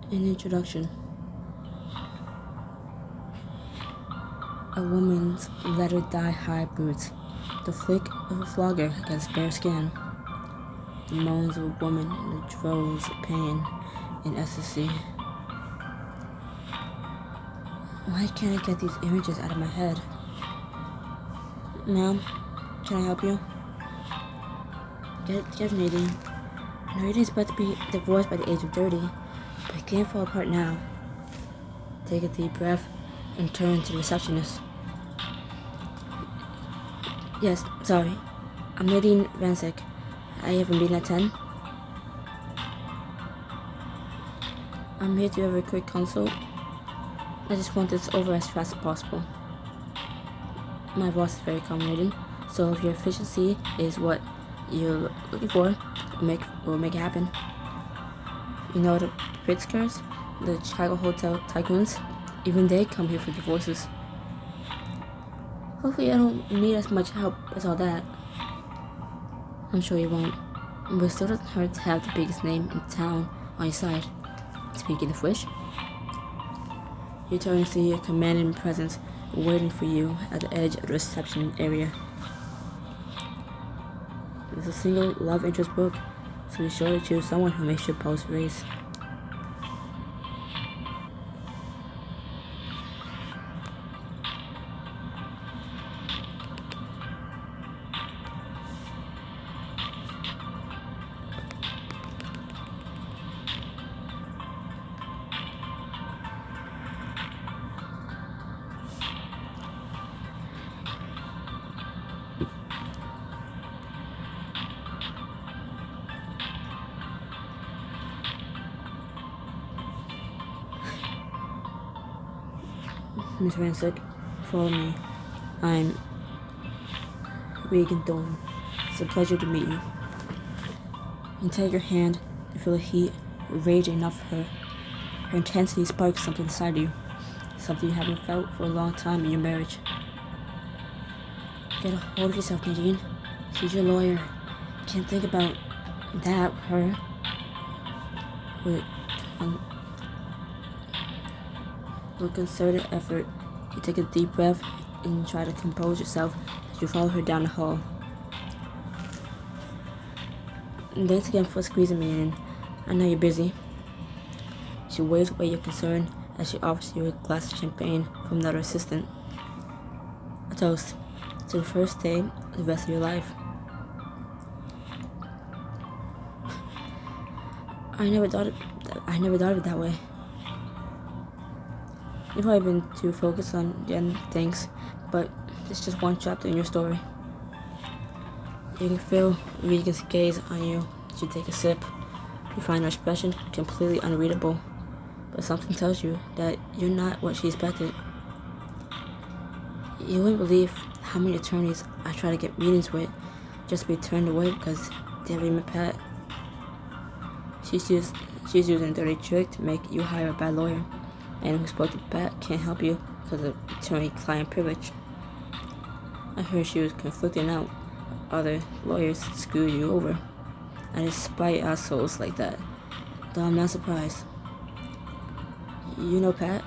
An introduction. A woman's leather thigh-high boots. The flick of a flogger against bare skin. The moans of a woman in the throes of pain and ecstasy. Why can't I get these images out of my head? Ma'am, can I help you? Get Nadine. Nadine's about to be divorced by the age of 30, but it can't fall apart now. Take a deep breath and turn to the receptionist. Yes, sorry. I'm Nadine Vancic. I have a meeting at 10. I'm here to have a quick consult. I just want this over as fast as possible. My boss is very accommodating, so if your efficiency is what you're looking for, we'll make it happen. You know the Pritzkers, the Chicago hotel tycoons, even they come here for divorces. Hopefully I don't need as much help as all that. I'm sure you won't, but it still doesn't hurt to have the biggest name in town on your side. Speaking of which, you turn to see a commanding presence waiting for you at the edge of the reception area. It's a single love interest book, so be sure to choose someone who makes your pulse race. Miss Vancic, follow me. I'm Regan Thorne. It's a pleasure to meet you. And take your hand and feel the heat raging off her. Her intensity sparks something inside you, something you haven't felt for a long time in your marriage. Get a hold of yourself, Nadine. She's your lawyer. You can't think about that, her. With concerted effort, you take a deep breath and try to compose yourself as you follow her down the hall. And thanks again for squeezing me in. I know you're busy. She waves away your concern as she offers you a glass of champagne from another assistant. A toast to the first day of the rest of your life. I never thought of it that way. You've probably been too focused on the end things, but it's just one chapter in your story. You can feel Regan's gaze on you as you take a sip. You find her expression completely unreadable, but something tells you that you're not what she expected. You wouldn't believe how many attorneys I try to get meetings with just to be turned away because they haven't met Pat. She's using a dirty trick to make you hire a bad lawyer, and who spoke to Pat can't help you because of attorney-client privilege. I heard she was conflicting out other lawyers to screw you over. And despite assholes like that, though I'm not surprised. You know Pat?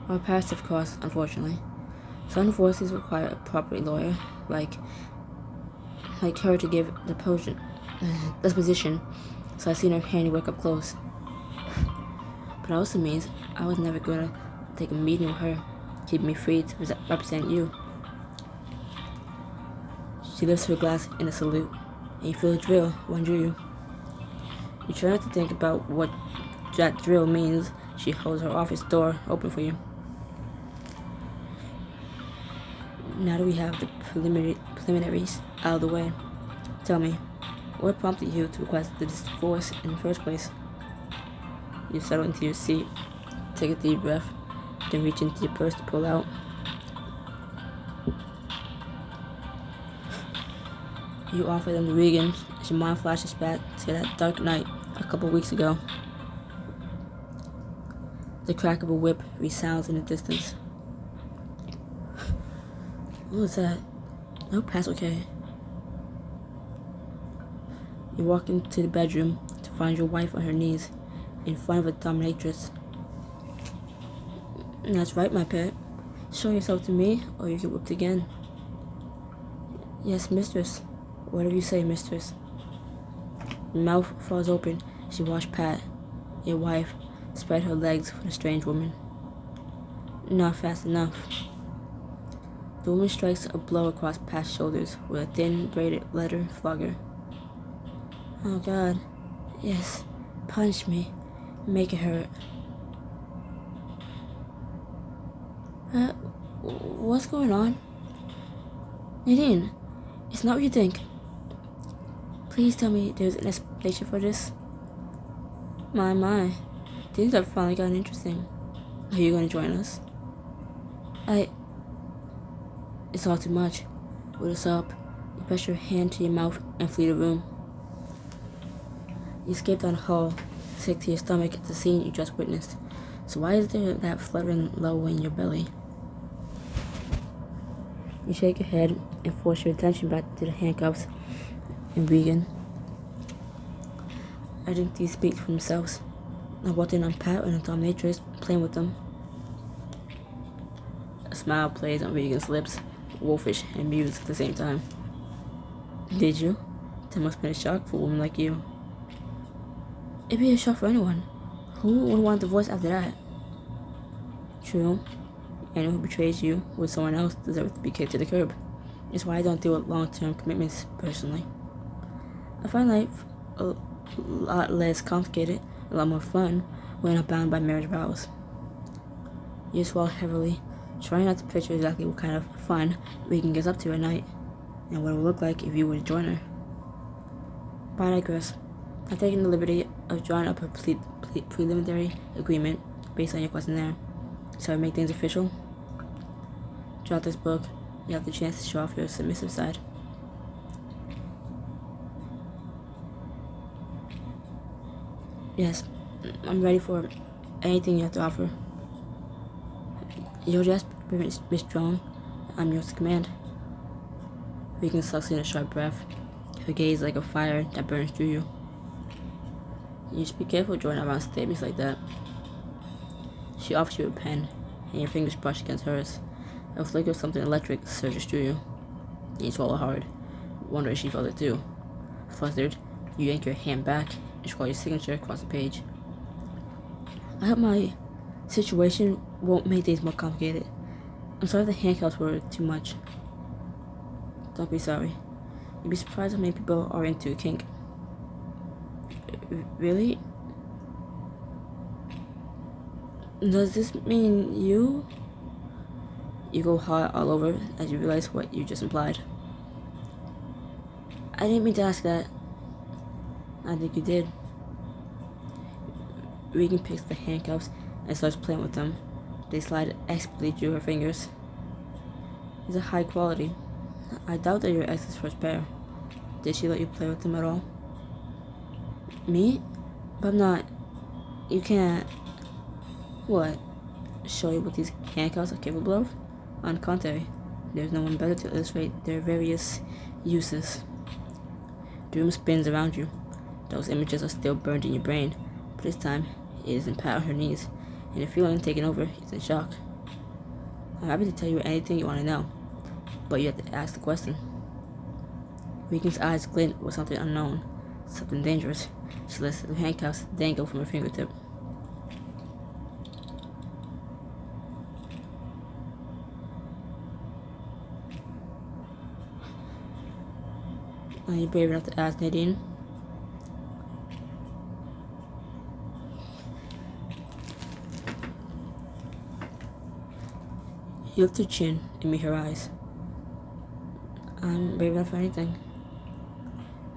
Our past, of course, unfortunately. Some divorces require a proper lawyer, like her to give the disposition, so I've seen her handiwork up close. But it also means I was never going to take a meeting with her, keeping me free to represent you. She lifts her glass in a salute, and you feel a drill run through you. You try not to think about what that drill means. She holds her office door open for you. Now that we have the preliminaries out of the way, tell me, what prompted you to request the divorce in the first place? You settle into your seat, take a deep breath, then reach into your purse to pull out. You offer them the Regan as your mind flashes back to that dark night a couple weeks ago. The crack of a whip resounds in the distance. What was that? No, Pat's okay. You walk into the bedroom to find your wife on her knees, in front of a dominatrix. That's right, my pet. Show yourself to me, or you get whipped again. Yes, mistress. Whatever you say, mistress. Her mouth falls open. She watched Pat, your wife, spread her legs for the strange woman. Not fast enough. The woman strikes a blow across Pat's shoulders with a thin, braided leather flogger. Oh, God. Yes. Punch me. Make it hurt. What's going on? Nadine, it's not what you think. Please tell me there's an explanation for this. My. Things have finally gotten interesting. Are you going to join us? It's all too much. With us up, you press your hand to your mouth and flee the room. You escape down the hall, sick to your stomach at the scene you just witnessed. So why is there that fluttering low in your belly? You shake your head and force your attention back to the handcuffs and Regan. I think these speak for themselves. I walked in on Pat and a dominatrix playing with them. A smile plays on Regan's lips, wolfish and amused at the same time. Did you? That must have been a shock for a woman like you. It'd be a shock for anyone. Who would want a divorce after that? True. Anyone who betrays you with someone else deserves to be kicked to the curb. It's why I don't deal with long-term commitments personally. I find life a lot less complicated, a lot more fun when I'm bound by marriage vows. You swallow heavily, trying not to picture exactly what kind of fun Regan gets up to at night, and what it would look like if you were to join her. But I digress. I've taken the liberty of drawing up a preliminary agreement based on your questionnaire. Shall I make things official? Throughout this book, you have the chance to show off your submissive side. Yes, I'm ready for anything you have to offer. You're just Miss Strong. I'm yours to command. Regan sucks in a sharp breath, her gaze like a fire that burns through you. You should be careful drawing around statements like that. She offers you a pen, and your fingers brush against hers. A flicker of something electric surges through you. You swallow hard, wonder if she felt it too. Flustered, you yank your hand back and scrawl your signature across the page. I hope my situation won't make things more complicated. I'm sorry the handcuffs were too much. Don't be sorry. You'd be surprised how many people are into a kink. Really? Does this mean you? You go hard all over as you realize what you just implied. I didn't mean to ask that. I think you did. Regan picks the handcuffs and starts playing with them. They slide expertly through her fingers. These are high quality. I doubt that you're ex's first pair. Did she let you play with them at all? Me? But I'm not. You can't. What? Show you what these handcuffs are capable of? On the contrary, there's no one better to illustrate their various uses. The room spins around you. Those images are still burned in your brain, but this time it is in Pat on her knees, and the feeling taking over is in shock. I'm happy to tell you anything you want to know, but you have to ask the question. Regan's eyes glint with something unknown, something dangerous. She lets the handcuffs dangle from her fingertip. Are you brave enough to ask, Nadine? You lift her chin and meet her eyes. I'm brave enough for anything.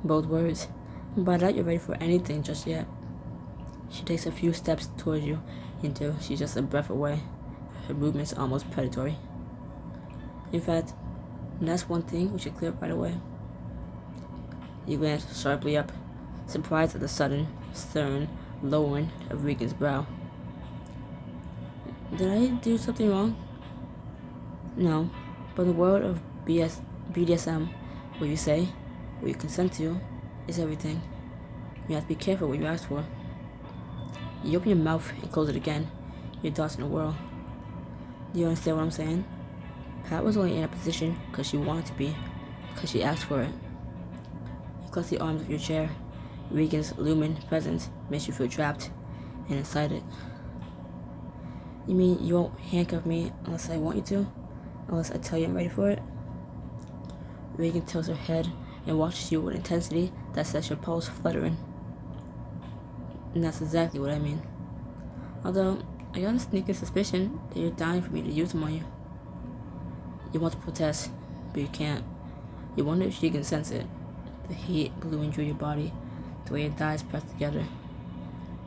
Both words, but I doubt you're ready for anything just yet. She takes a few steps towards you until she's just a breath away. Her movements almost predatory. In fact, that's one thing we should clear up right away. You glance sharply up, surprised at the sudden, stern lowering of Regan's brow. Did I do something wrong? No, but in the world of BDSM, what you say, what you consent to, is everything. You have to be careful what you ask for. You open your mouth and close it again. Your thoughts in a whirl. Do you understand what I'm saying? Pat was only in a position because she wanted to be, because she asked for it. You clutch the arms of your chair. Regan's looming presence makes you feel trapped and excited. You mean you won't handcuff me unless I want you to? Unless I tell you I'm ready for it? Regan tilts her head and watches you with intensity that sets your pulse fluttering. And that's exactly what I mean. Although, I got a sneaking suspicion that you're dying for me to use them on you. You want to protest, but you can't. You wonder if she can sense it. The heat ballooning through your body, the way your thighs press together.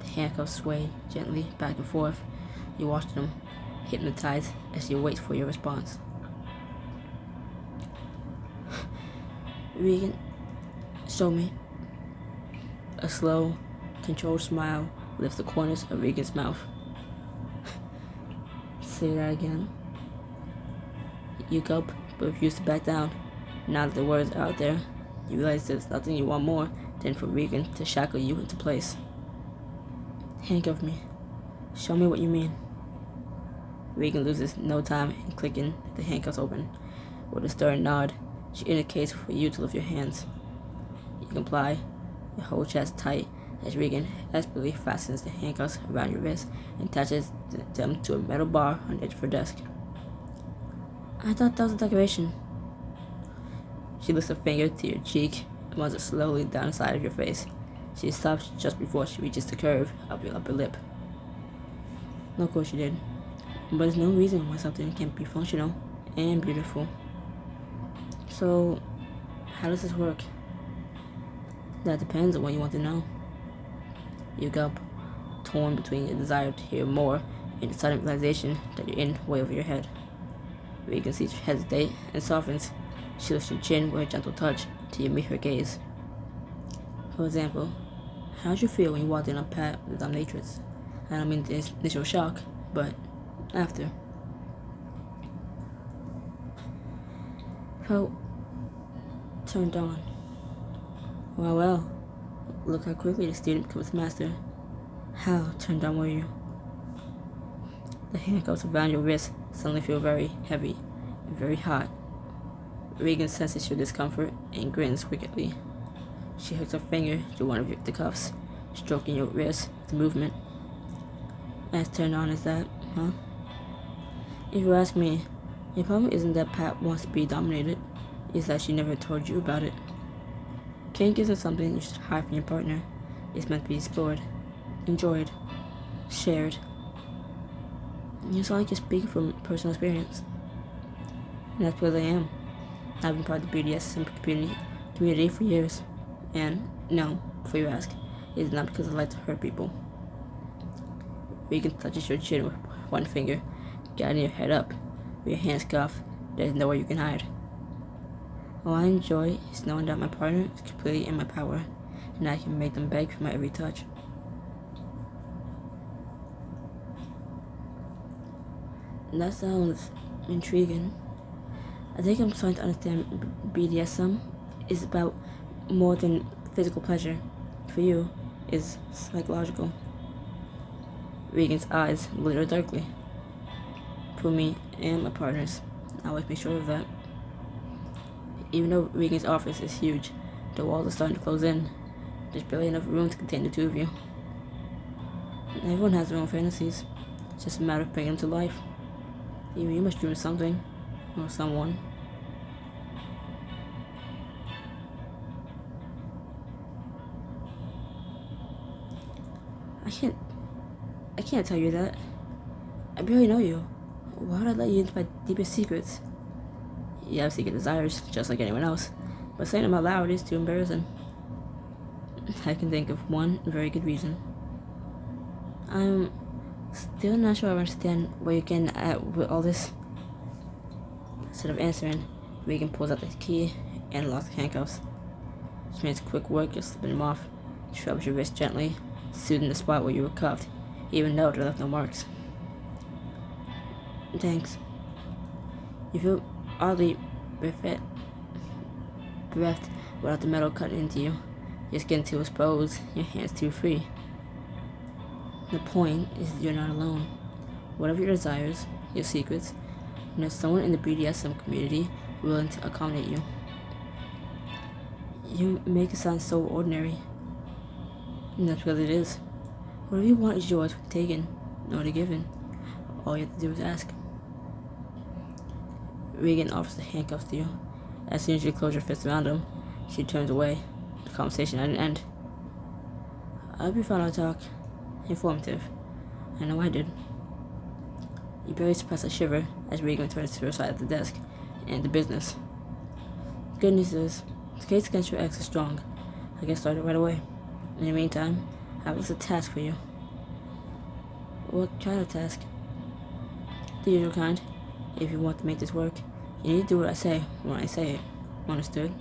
The handcuffs sway gently back and forth. You watch them, hypnotized as she waits for your response. Regan, show me. A slow, controlled smile lifts the corners of Regan's mouth. Say that again. You gulp, but refuse to back down. Now that the words are out there, you realize there's nothing you want more than for Regan to shackle you into place. Handcuff me. Show me what you mean. Regan loses no time in clicking the handcuffs open. With a stern nod, she indicates for you to lift your hands. You comply, your whole chest tight as Regan expertly fastens the handcuffs around your wrist and attaches them to a metal bar on the edge of her desk. I thought that was a decoration. She lifts a finger to your cheek and runs it slowly down the side of your face. She stops just before she reaches the curve of your upper lip. No, of course you did. But there's no reason why something can't be functional and beautiful. So, how does this work? That depends on what you want to know. You gulp, torn between your desire to hear more and the sudden realization that you're in way over your head. Regan sees you hesitate and softens. She lifts your chin with a gentle touch till you meet her gaze. For example, how did you feel when you walked in on Pat with the dominatrix? I don't mean the initial shock, but after. Felt turned on. Well, look how quickly the student becomes master. How turned on were you? The handcuffs around your wrist suddenly feel very heavy and very hot. Regan senses your discomfort and grins wickedly. She hooks her finger to one of the cuffs, stroking your wrist with the movement. As turned on as that, huh? If you ask me, your problem isn't that Pat wants to be dominated, it's that she never told you about it. Kink isn't something you should hide from your partner. It's meant to be explored, enjoyed, shared. You sound like you're speaking from personal experience. And that's because I am. I've been part of the BDSM community for years. And, no, before you ask, it's not because I like to hurt people. Regan touches your chin with one finger, guiding your head up. With your hands cuffed, there's nowhere you can hide. All I enjoy is knowing that my partner is completely in my power, and I can make them beg for my every touch. That sounds intriguing. I think I'm starting to understand BDSM is about more than physical pleasure. For you, is psychological. Regan's eyes glitter darkly. For me and my partners, I always make sure of that. Even though Regan's office is huge, the walls are starting to close in. There's barely enough room to contain the two of you. Everyone has their own fantasies. It's just a matter of bringing them to life. Even you must dream of something, or someone. I can't tell you that. I barely know you. Why would I let you into my deepest secrets? You have secret desires, just like anyone else, but saying them out loud is too embarrassing. I can think of one very good reason. I'm still not sure I understand where you're getting at with all this. Instead of answering, Regan pulls out the key and locks the handcuffs. She makes quick work of slipping them off. She rubs your wrist gently, soothing the spot where you were cuffed, even though there left no marks. Thanks. You feel oddly bereft without the metal cutting into you. Your skin too exposed, your hands too free. The point is you're not alone. Whatever your desires, your secrets, and there's someone in the BDSM community willing to accommodate you. You make it sound so ordinary. And that's because it is. Whatever you want is yours for the taking, not a given. All you have to do is ask. Regan offers the handcuffs to you. As soon as you close your fist around him, she turns away. The conversation at an end. I hope you found our talk informative. I know I did. You barely suppress a shiver as Regan turns to her side of the desk and the business. The good news is, the case against your ex is strong. I get started right away. In the meantime, I have a list of tasks for you. What kind of task? The usual kind. If you want to make this work, you need to do what I say when I say it. Understood?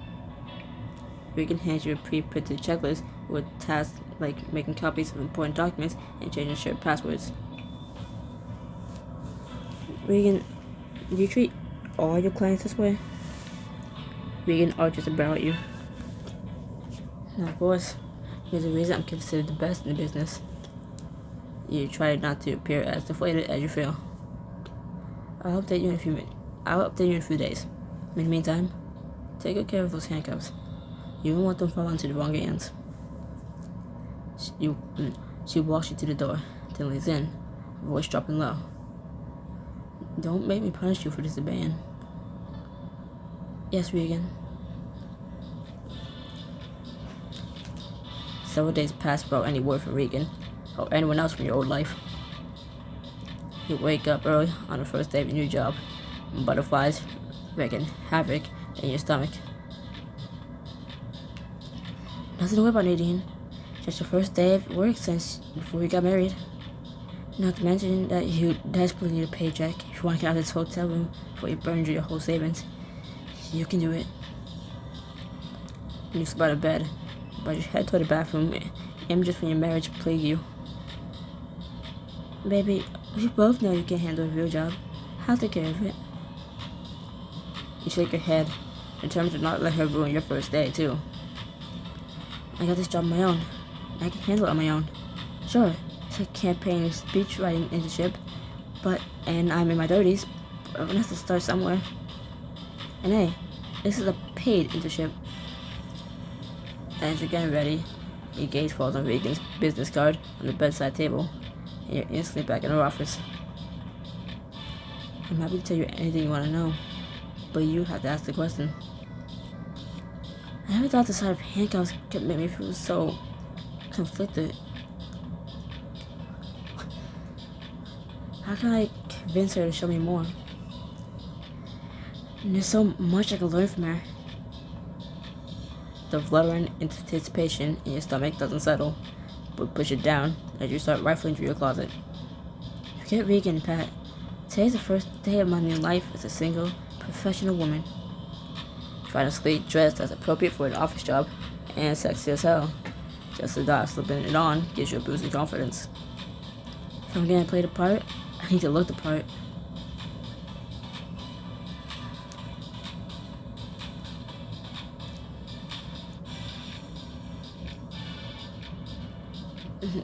Regan hands you a pre-printed checklist with tasks like making copies of important documents and changing shared passwords. Regan, do you treat all your clients this way? Regan arches a brow at you. No, of course. There's a reason I'm considered the best in the business. You try not to appear as deflated as you feel. I'll update you in a few days. In the meantime, take good care of those handcuffs. You don't want them falling into the wrong hands. She walks you to the door, then leans in, voice dropping low. Don't make me punish you for disobeying. Yes, Regan. Several days pass without any word from Regan or anyone else from your old life. You wake up early on the first day of your new job. Butterflies wreaking havoc in your stomach. Nothing to worry about, Nadine. Just your first day of work since before you got married. Not to mention that you desperately need a paycheck if you want to get out of this hotel room before you burn through your whole savings. You can do it. You slip out of bed, but you head toward the bathroom. Images from your marriage plague you. Baby, we both know you can't handle a real job. I'll take care of it. You shake your head, determined to not let her ruin your first day, too. I got this job on my own. I can handle it on my own. Sure, it's a campaign speech writing internship, and I'm in my 30s, but one has to start somewhere. And hey, this is a paid internship. As you're getting ready, your gaze falls on Regan's business card on the bedside table, and you're instantly back in her office. I'm happy to tell you anything you want to know, but you have to ask the question. I never thought the sight of handcuffs could make me feel so conflicted. How can I convince her to show me more? And there's so much I can learn from her. The fluttering anticipation in your stomach doesn't settle, but push it down as you start rifling through your closet. Forget Regan, Pat. Today's the first day of my new life as a single, professional woman. Trying to stay dressed as appropriate for an office job and sexy as hell. Just the thought of slipping it on gives you a boost of confidence. If I'm gonna play the part, I need to look the part.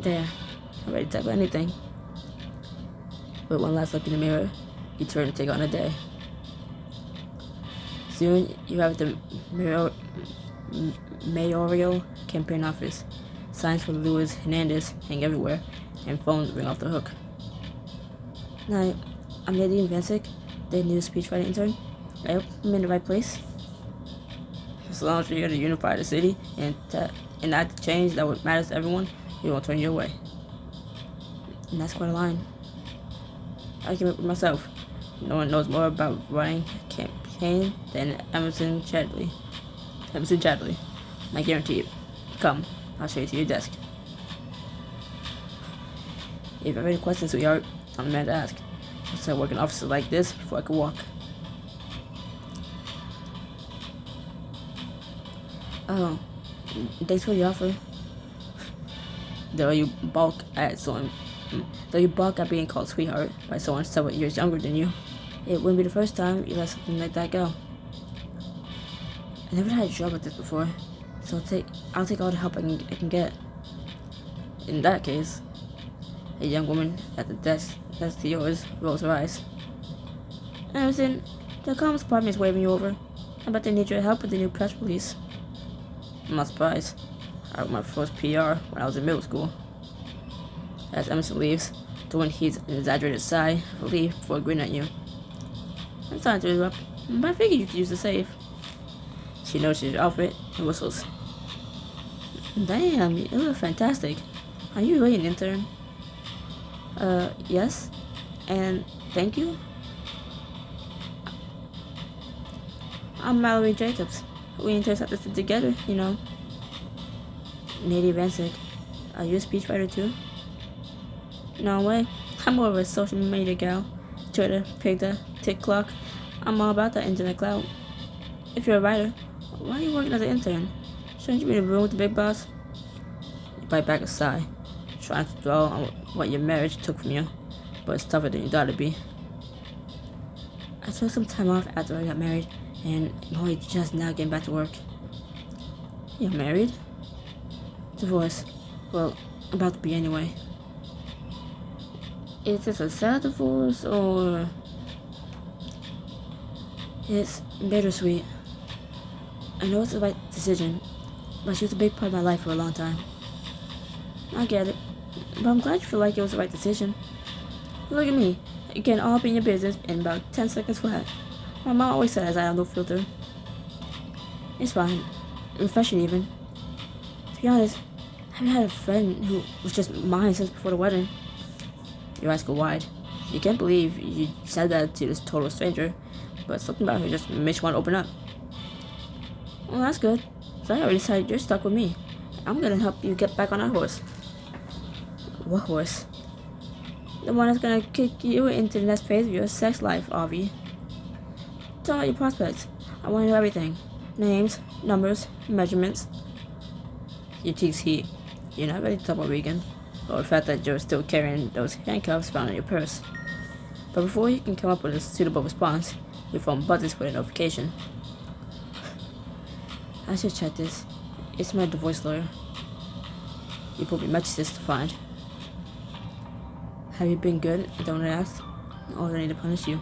There, I'm ready to tackle anything. With one last look in the mirror, you turn to take on a day. Soon, you have the mayoral campaign office. Signs for Luis Hernandez hang everywhere, and phones ring off the hook. Hi, I'm Nadine Vancic, the new speechwriting intern. I hope I'm in the right place. As long as you're here to unify the city and enact the change that would matter to everyone, we won't turn you away. And that's quite a line. I came up with myself. No one knows more about running a campaign than Emerson Chadley. I guarantee it. Come, I'll show you to your desk. If you have any questions, sweetheart, I'm the man to ask. I started working offices like this before I could walk. Oh, thanks for the offer. Though you balk at being called sweetheart by someone several years younger than you, it wouldn't be the first time you let something like that go. I never had a job like this before, so I'll take all the help I can get. In that case, A young woman at the desk next to yours rolls her eyes. Emerson, the comms department is waving you over. I bet they need your help with the new press release. I'm not surprised. I wrote my first PR when I was in middle school. As Emerson leaves, the wind heaves an exaggerated sigh of relief before grinning at you. I'm sorry to interrupt, but I figured you could use the safe. She notices your outfit and whistles. Damn, you look fantastic. Are you really an intern? Yes. And thank you? I'm Mallory Jacobs. We interns have to sit together, you know. Native Rancic. Are you a speechwriter too? No way. I'm more of a social media gal. Twitter, Pigda, TikTok. I'm all about that internet cloud. If you're a writer, why are you working as an intern? Shouldn't you be in the room with the big boss? You bite back a sigh, trying to dwell on what your marriage took from you, but it's tougher than you thought it'd be. I took some time off after I got married, and I'm only just now getting back to work. You're married? Divorce. Well, about to be anyway. Is this a sad divorce, or... It's bittersweet. I know it's the right decision, but she was a big part of my life for a long time. I get it, but I'm glad you feel like it was the right decision. Look at me, you can all be in your business in about 10 seconds flat. My mom always says I have no filter. It's fine, refreshing even. To be honest, I haven't had a friend who was just mine since before the wedding. Your eyes go wide. You can't believe you said that to this total stranger, but something about her just makes you want to open up. Well, that's good. So I already decided you're stuck with me. I'm gonna help you get back on that horse. What horse? The one that's gonna kick you into the next phase of your sex life, Avi. Tell me your prospects. I want to know everything. Names, numbers, measurements. Your cheeks heat. You're not ready to talk about Regan, or the fact that you're still carrying those handcuffs found in your purse. But before you can come up with a suitable response, your phone buzzes with a notification. I should check this. It's my divorce lawyer. You put me messages to find. Have you been good? Don't ask. Or do I need to punish you?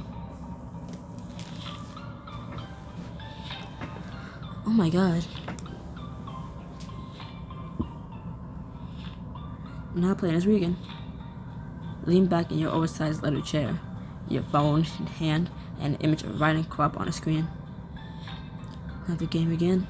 Oh my god. Now playing as Regan. Lean back in your oversized leather chair, your phone in hand and an image of writing crop on a screen. Not the game again.